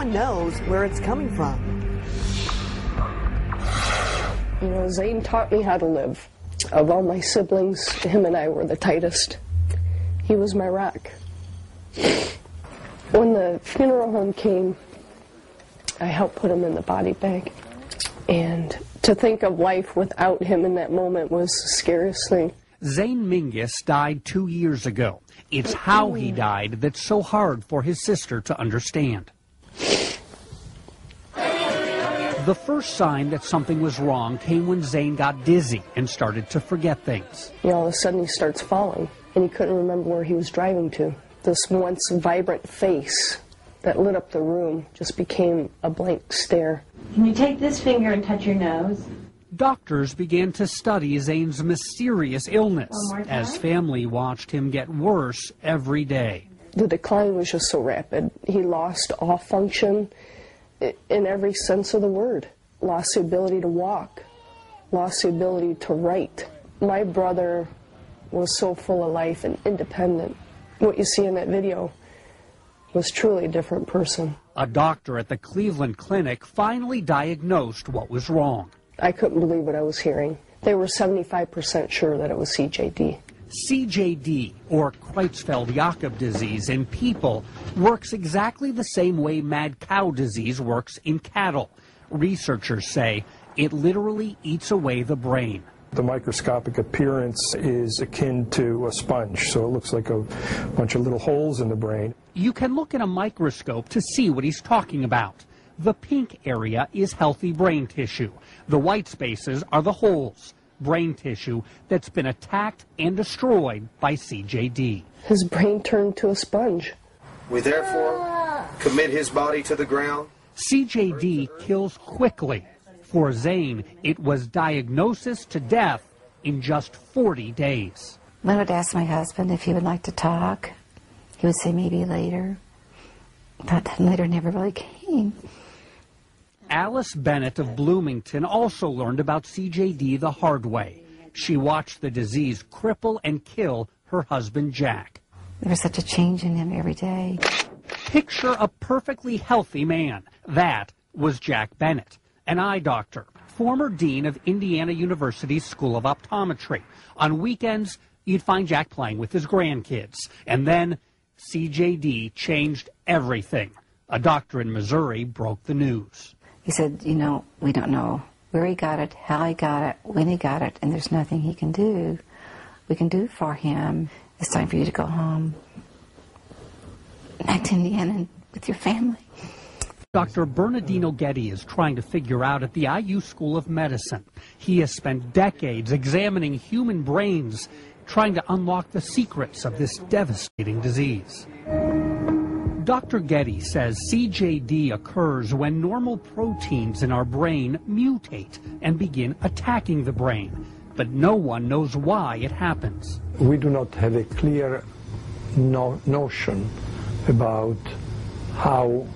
one knows where it's coming from. You know, Zane taught me how to live. Of all my siblings, him and I were the tightest. He was my rock. When the funeral home came, I helped put him in the body bag. And to think of life without him in that moment was the scariest thing. Zane Mingus died 2 years ago. It's how he died that's so hard for his sister to understand. The first sign that something was wrong came when Zane got dizzy and started to forget things. You know, all of a sudden he starts falling, and he couldn't remember where he was driving to. This once vibrant face that lit up the room just became a blank stare. Can you take this finger and touch your nose? Doctors began to study Zane's mysterious illness as family watched him get worse every day. The decline was just so rapid. He lost all function in every sense of the word. Lost the ability to walk, lost the ability to write. My brother was so full of life and independent. What you see in that video was truly a different person. A doctor at the Cleveland Clinic finally diagnosed what was wrong. I couldn't believe what I was hearing. They were 75% sure that it was CJD. CJD, or Creutzfeldt-Jakob disease in people, works exactly the same way mad cow disease works in cattle. Researchers say it literally eats away the brain. The microscopic appearance is akin to a sponge, so it looks like a bunch of little holes in the brain. You can look in a microscope to see what he's talking about. The pink area is healthy brain tissue. The white spaces are the holes, brain tissue that's been attacked and destroyed by CJD. His brain turned to a sponge. We therefore commit his body to the ground. CJD kills quickly. For Zane, it was diagnosis to death in just 40 days. I would ask my husband if he would like to talk. He would say maybe later, but later never really came. Alice Bennett of Bloomington also learned about CJD the hard way. She watched the disease cripple and kill her husband, Jack. There was such a change in him every day. Picture a perfectly healthy man. That was Jack Bennett, an eye doctor, former dean of Indiana University's School of Optometry. On weekends, you'd find Jack playing with his grandkids. And then CJD changed everything. A doctor in Missouri broke the news. He said, you know, we don't know where he got it, how he got it, when he got it, and there's nothing he can do. We can do for him. It's time for you to go home back to Indiana with your family. Dr. Bernardino Getty is trying to figure out at the IU School of Medicine. He has spent decades examining human brains, trying to unlock the secrets of this devastating disease. Dr. Getty says CJD occurs when normal proteins in our brain mutate and begin attacking the brain, but no one knows why it happens. We do not have a clear notion about how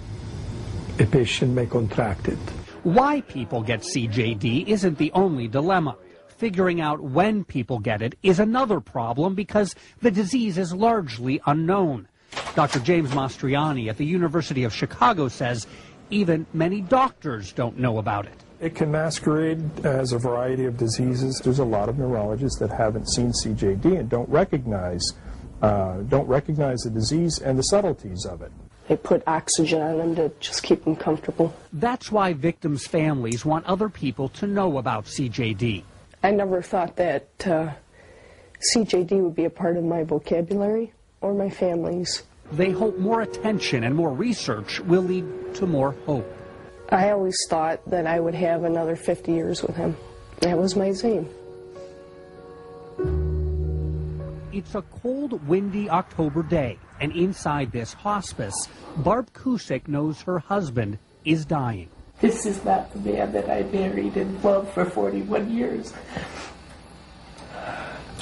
a patient may contract it. Why people get CJD isn't the only dilemma. Figuring out when people get it is another problem because the disease is largely unknown. Dr. James Mastriani at the University of Chicago says even many doctors don't know about it. It can masquerade as a variety of diseases. There's a lot of neurologists that haven't seen CJD and don't recognize the disease and the subtleties of it. They put oxygen on them to just keep them comfortable. That's why victims' families want other people to know about CJD. I never thought that CJD would be a part of my vocabulary or my family's. They hope more attention and more research will lead to more hope. I always thought that I would have another 50 years with him. That was my Zane. It's a cold, windy October day, and inside this hospice, Barb Cusick knows her husband is dying. This is not the man that I married and loved for 41 years.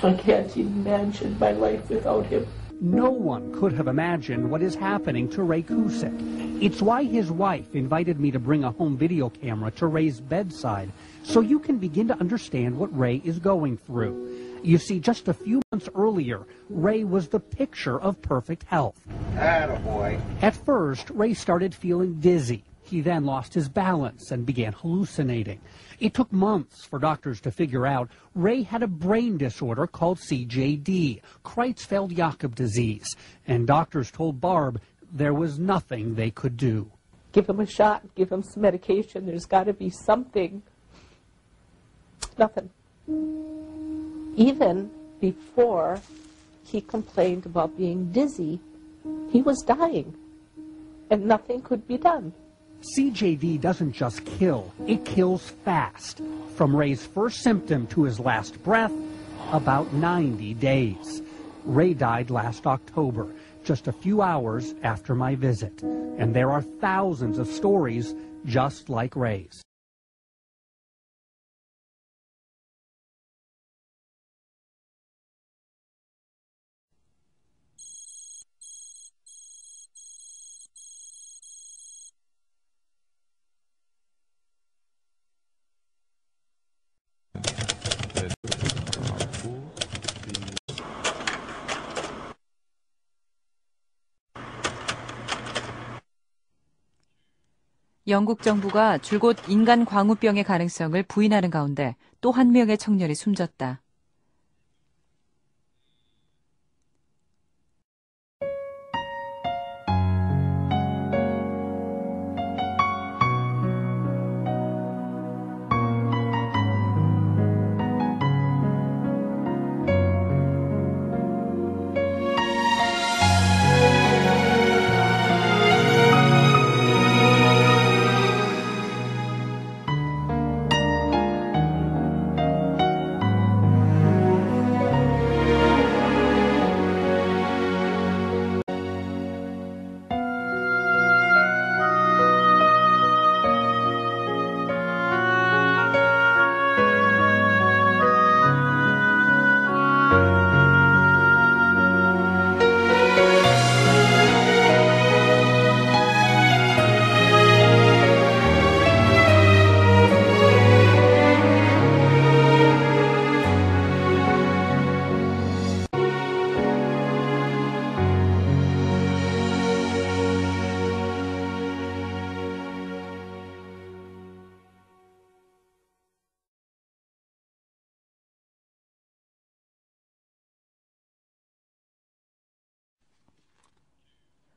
I can't imagine my life without him. No one could have imagined what is happening to Ray Cusick. It's why his wife invited me to bring a home video camera to Ray's bedside so you can begin to understand what Ray is going through. You see, just a few months earlier, Ray was the picture of perfect health. Attaboy. At first, Ray started feeling dizzy. He then lost his balance and began hallucinating. It took months for doctors to figure out Ray had a brain disorder called CJD, Creutzfeldt-Jakob disease, and doctors told Barb there was nothing they could do. Give him a shot, give him some medication. There's got to be something. Nothing. Even before he complained about being dizzy, he was dying, and nothing could be done. CJD doesn't just kill, it kills fast. From Ray's first symptom to his last breath, about 90 days. Ray died last October, just a few hours after my visit. And there are thousands of stories just like Ray's. 영국 정부가 줄곧 인간 광우병의 가능성을 부인하는 가운데 또 한 명의 청년이 숨졌다.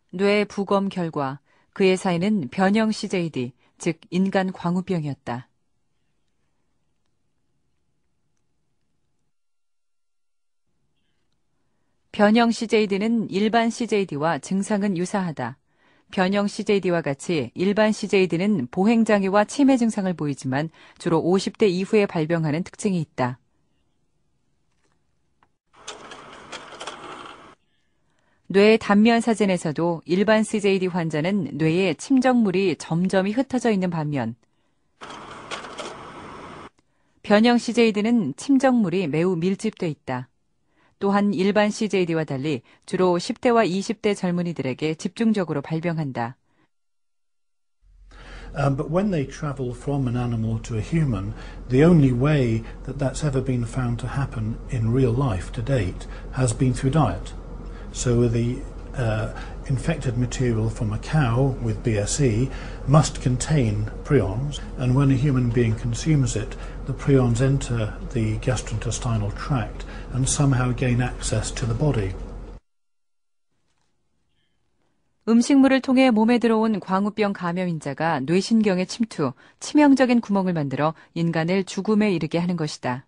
뇌 부검 결과 그의 사인은 변형 CJD, 즉 인간 광우병이었다. 변형 CJD는 일반 CJD와 증상은 유사하다. 변형 CJD와 같이 일반 CJD는 보행장애와 치매 증상을 보이지만 주로 50대 이후에 발병하는 특징이 있다. 뇌 단면 사진에서도 일반 CJD 환자는 뇌에 침정물이 점점이 흩어져 있는 반면 변형 CJD는 침정물이 매우 밀집돼 있다. 또한 일반 CJD와 달리 주로 10대와 20대 젊은이들에게 집중적으로 발병한다. But when they travel from an animal to a human, the only way that that's ever been found to happen in real life to date has been through diet. So the infected material from a cow with BSE must contain prions, and when a human being consumes it, the prions enter the gastrointestinal tract and somehow gain access to the body. 음식물을 통해 몸에 들어온 광우병 감염인자가 뇌신경에 침투, 치명적인 구멍을 만들어 인간을 죽음에 이르게 하는 것이다.